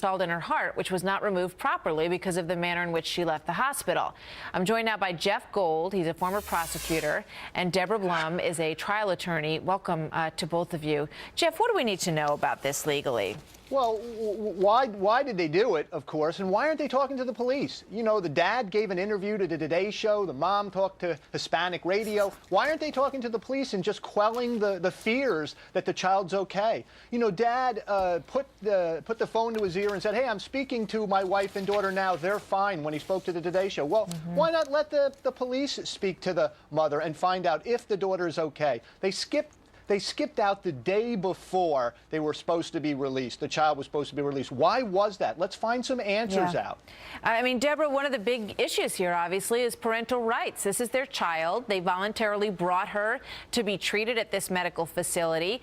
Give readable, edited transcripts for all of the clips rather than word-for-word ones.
installed in her heart, which was not removed properly because of the manner in which she left the hospital. I'm joined now by Jeff Gold. He's a former prosecutor, and Deborah Blum is a trial attorney. Welcome to both of you. Jeff, what do we need to know about this legally? Well, why did they do it, of course, and why aren't they talking to the police? You know, the dad gave an interview to the Today Show, the mom talked to Hispanic radio. Why aren't they talking to the police and just quelling the fears that the child's okay? You know, dad put the phone to his ear and said, hey, I'm speaking to my wife and daughter now. They're fine, when he spoke to the Today Show. Well, why not let the police speak to the mother and find out if the daughter is okay? They skipped out the day before they were supposed to be released. The child was supposed to be released. Why was that? Let's find some answers out. I mean, Deborah, one of the big issues here, obviously, is parental rights. This is their child. They voluntarily brought her to be treated at this medical facility.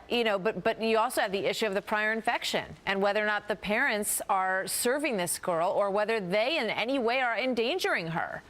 You know, but you also have the issue of the prior infection and whether or not the parents are serving this girl or whether they in any way are endangering her.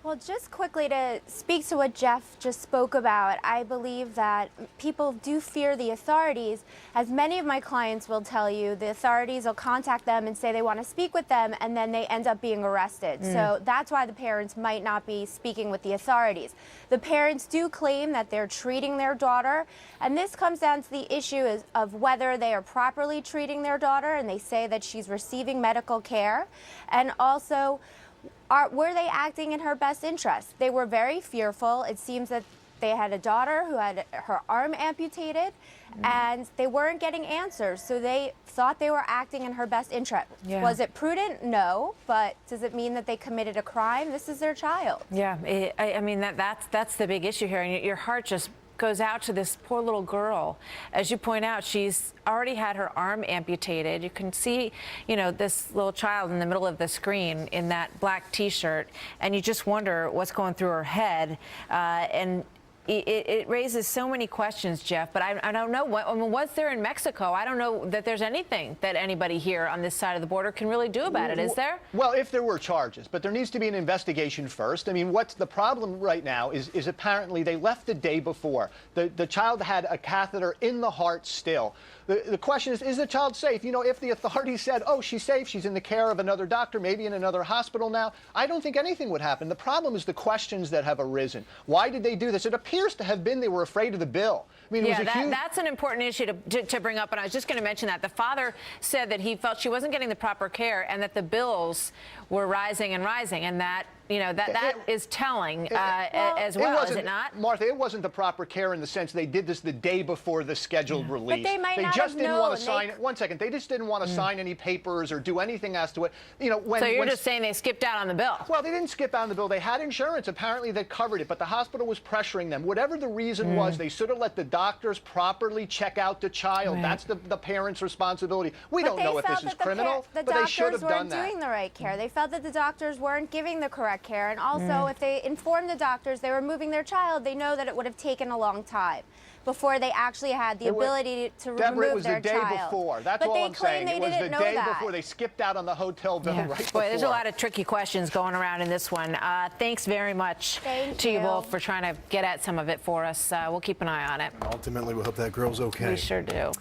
Well, just quickly to speak to what Jeff just spoke about, I believe that people do fear the authorities. As many of my clients will tell you, the authorities will contact them and say they want to speak with them, and then they end up being arrested. So that's why the parents might not be speaking with the authorities. The parents do claim that they're treating their daughter, and this comes down to the issue of whether they are properly treating their daughter, and they say that she's receiving medical care, and also were they acting in her best interest? They were very fearful. It seems that they had a daughter who had her arm amputated, and they weren't getting answers, so they thought they were acting in her best interest. Was it prudent? No, but does it mean that they committed a crime? This is their child. Yeah, I mean, that's the big issue here, and your heart just goes out to this poor little girl. As you point out, she's already had her arm amputated. You can see, you know, this little child in the middle of the screen in that black T-shirt, and you just wonder what's going through her head. And it raises so many questions, Jeff, but I don't know. I mean, what's there in Mexico? I don't know that there's anything that anybody here on this side of the border can really do about it, is there? Well, if there were charges, but there needs to be an investigation first. I mean, what's the problem right now is apparently they left the day before. The child had a catheter in the heart still. The question is the child safe? You know, if the authorities said, oh, she's safe, she's in the care of another doctor, maybe in another hospital now, I don't think anything would happen. The problem is the questions that have arisen. Why did they do this? It appears to have been they were afraid of the bill. I mean, that's an important issue to bring up, and I was just going to mention that. The father said that he felt she wasn't getting the proper care and that the bills were rising and rising, and that, you know, that is telling as well, is it not? Martha, it wasn't the proper care in the sense they did this the day before the scheduled release. But they might not just have didn't known. want to sign it. One second. They just didn't want to sign any papers or do anything as to it. You know, so you're just saying they skipped out on the bill? Well, they didn't skip out on the bill. They had insurance, apparently, that covered it, but the hospital was pressuring them. Whatever the reason was, they should have let the doctors properly check out the child. That's the parent's responsibility. We don't know if this is criminal, but they should have done that. The doctors weren't doing the right care. They felt that the doctors weren't giving the correct care, and also if they informed the doctors they were moving their child, they know that it would have taken a long time before they actually had the ability to remove their child. Deborah, it was the day before. That's all I'm saying. It was the day before. They skipped out on the hotel bill right before. Boy, there's a lot of tricky questions going around in this one. Thanks very much to you both for trying to get at some of it for us. We'll keep an eye on it. Ultimately, we hope that girl's okay. We sure do.